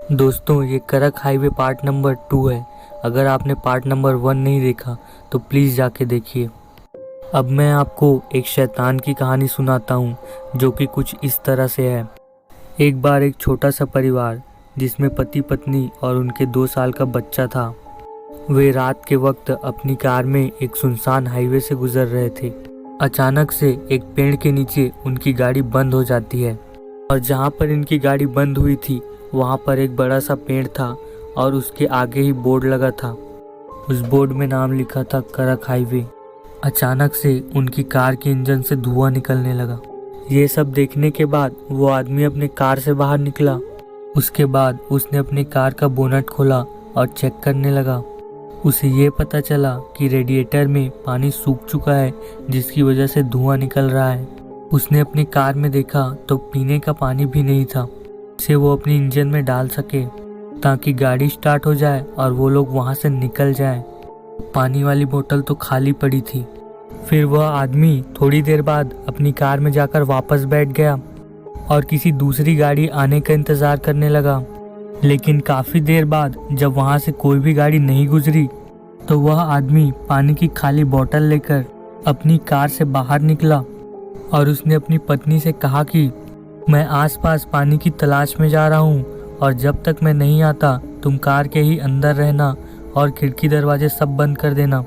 दोस्तों ये करक हाईवे पार्ट नंबर 2 है। अगर आपने पार्ट नंबर 1 नहीं देखा तो प्लीज़ जाके देखिए। अब मैं आपको एक शैतान की कहानी सुनाता हूँ जो कि कुछ इस तरह से है। एक बार एक छोटा सा परिवार जिसमें पति पत्नी और उनके 2 साल का बच्चा था। वे रात के वक्त अपनी कार में एक सुनसान हाईवे से गुजर रहे थे। अचानक से एक पेड़ के नीचे उनकी गाड़ी बंद हो जाती है और जहाँ पर इनकी गाड़ी बंद हुई थी वहाँ पर एक बड़ा सा पेड़ था और उसके आगे ही बोर्ड लगा था। उस बोर्ड में नाम लिखा था करक हाईवे। अचानक से उनकी कार के इंजन से धुआं निकलने लगा। ये सब देखने के बाद वो आदमी अपने कार से बाहर निकला। उसके बाद उसने अपनी कार का बोनट खोला और चेक करने लगा। उसे ये पता चला कि रेडिएटर में पानी सूख चुका है जिसकी वजह से धुआं निकल रहा है। उसने अपनी कार में देखा तो पीने का पानी भी नहीं था जिसे वो अपनी इंजन में डाल सके ताकि गाड़ी स्टार्ट हो जाए और वो लोग वहाँ से निकल जाएं। पानी वाली बोतल तो खाली पड़ी थी। फिर वह आदमी थोड़ी देर बाद अपनी कार में जाकर वापस बैठ गया और किसी दूसरी गाड़ी आने का इंतज़ार करने लगा। लेकिन काफ़ी देर बाद जब वहाँ से कोई भी गाड़ी नहीं गुजरी तो वह आदमी पानी की खाली बोतल लेकर अपनी कार से बाहर निकला और उसने अपनी पत्नी से कहा कि मैं आसपास पानी की तलाश में जा रहा हूँ और जब तक मैं नहीं आता तुम कार के ही अंदर रहना और खिड़की दरवाजे सब बंद कर देना।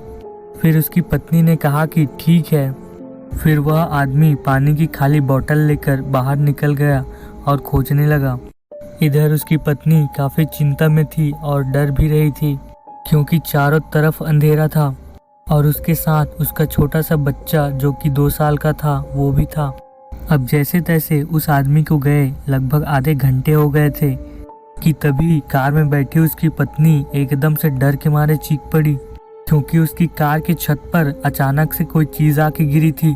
फिर उसकी पत्नी ने कहा कि ठीक है। फिर वह आदमी पानी की खाली बोतल लेकर बाहर निकल गया और खोजने लगा। इधर उसकी पत्नी काफ़ी चिंता में थी और डर भी रही थी क्योंकि चारों तरफ अंधेरा था और उसके साथ उसका छोटा सा बच्चा जो कि 2 साल का था वो भी था। अब जैसे तैसे उस आदमी को गए लगभग आधे घंटे हो गए थे कि तभी कार में बैठी उसकी पत्नी एकदम से डर के मारे चीख पड़ी क्योंकि उसकी कार की छत पर अचानक से कोई चीज़ आके गिरी थी।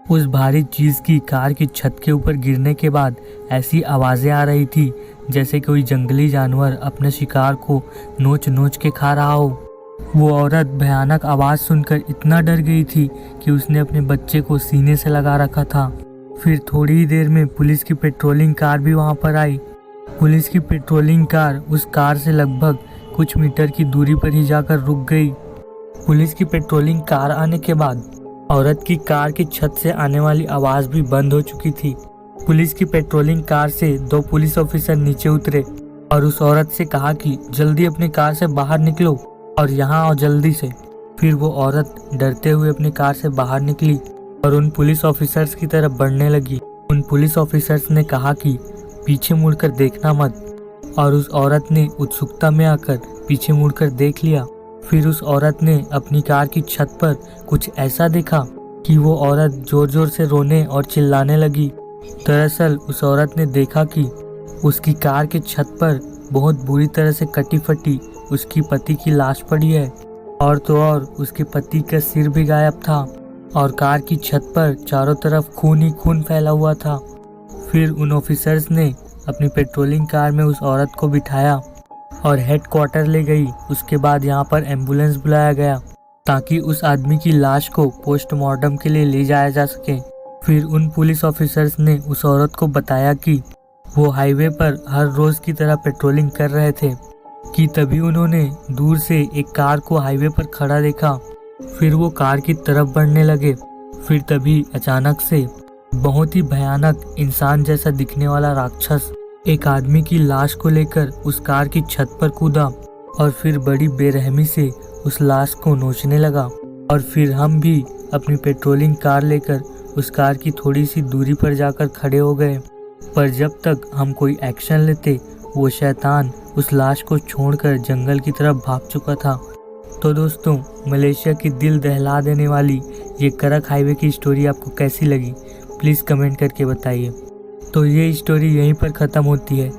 उस भारी चीज़ की कार की छत के ऊपर गिरने के बाद ऐसी आवाज़ें आ रही थी जैसे कोई जंगली जानवर अपने शिकार को नोच नोच के खा रहा हो। वो औरत भयानक आवाज़ सुनकर इतना डर गई थी कि उसने अपने बच्चे को सीने से लगा रखा था। फिर थोड़ी ही देर में पुलिस की पेट्रोलिंग कार भी वहाँ पर आई। पुलिस की पेट्रोलिंग कार उस कार से लगभग कुछ मीटर की दूरी पर ही जाकर रुक गई। पुलिस की पेट्रोलिंग कार आने के बाद औरत की कार की छत से आने वाली आवाज़ भी बंद हो चुकी थी। पुलिस की पेट्रोलिंग कार से 2 पुलिस ऑफिसर नीचे उतरे और उस औरत से कहा कि जल्दी अपनी कार से बाहर निकलो और यहाँ आओ जल्दी से। फिर वो औरत डरते हुए अपनी कार से बाहर निकली और उन पुलिस ऑफिसर्स की तरफ बढ़ने लगी। उन पुलिस ऑफिसर्स ने कहा कि पीछे मुड़कर देखना मत और उस औरत ने उत्सुकता में आकर पीछे मुड़कर देख लिया। फिर उस औरत ने अपनी कार की छत पर कुछ ऐसा देखा कि वो औरत जोर जोर से रोने और चिल्लाने लगी। दरअसल उस औरत ने देखा कि उसकी कार की छत पर बहुत बुरी तरह से कटी फटी उसकी पति की लाश पड़ी है और तो और उसके पति का सिर भी गायब था और कार की छत पर चारों तरफ खून ही खून फैला हुआ था। फिर उन ऑफिसर्स ने अपनी पेट्रोलिंग कार में उस औरत को बिठाया और हेडक्वार्टर ले गई। उसके बाद यहाँ पर एम्बुलेंस बुलाया गया ताकि उस आदमी की लाश को पोस्टमार्टम के लिए ले जाया जा सके। फिर उन पुलिस ऑफिसर्स ने उस औरत को बताया कि वो हाईवे पर हर रोज़ की तरह पेट्रोलिंग कर रहे थे कि तभी उन्होंने दूर से एक कार को हाईवे पर खड़ा देखा। फिर वो कार की तरफ बढ़ने लगे। फिर तभी अचानक से बहुत ही भयानक इंसान जैसा दिखने वाला राक्षस एक आदमी की लाश को लेकर उस कार की छत पर कूदा और फिर बड़ी बेरहमी से उस लाश को नोचने लगा। और फिर हम भी अपनी पेट्रोलिंग कार लेकर उस कार की थोड़ी सी दूरी पर जाकर खड़े हो गए। पर जब तक हम कोई एक्शन लेते वो शैतान उस लाश को छोड़कर जंगल की तरफ भाग चुका था। तो दोस्तों मलेशिया की दिल दहला देने वाली ये करक हाईवे की स्टोरी आपको कैसी लगी प्लीज़ कमेंट करके बताइए। तो ये स्टोरी यहीं पर ख़त्म होती है।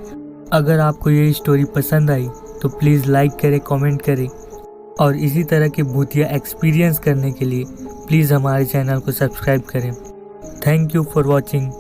अगर आपको ये स्टोरी पसंद आई तो प्लीज़ लाइक करें, कमेंट करें और इसी तरह के भूतिया एक्सपीरियंस करने के लिए प्लीज़ हमारे चैनल को सब्सक्राइब करें। Thank you for watching.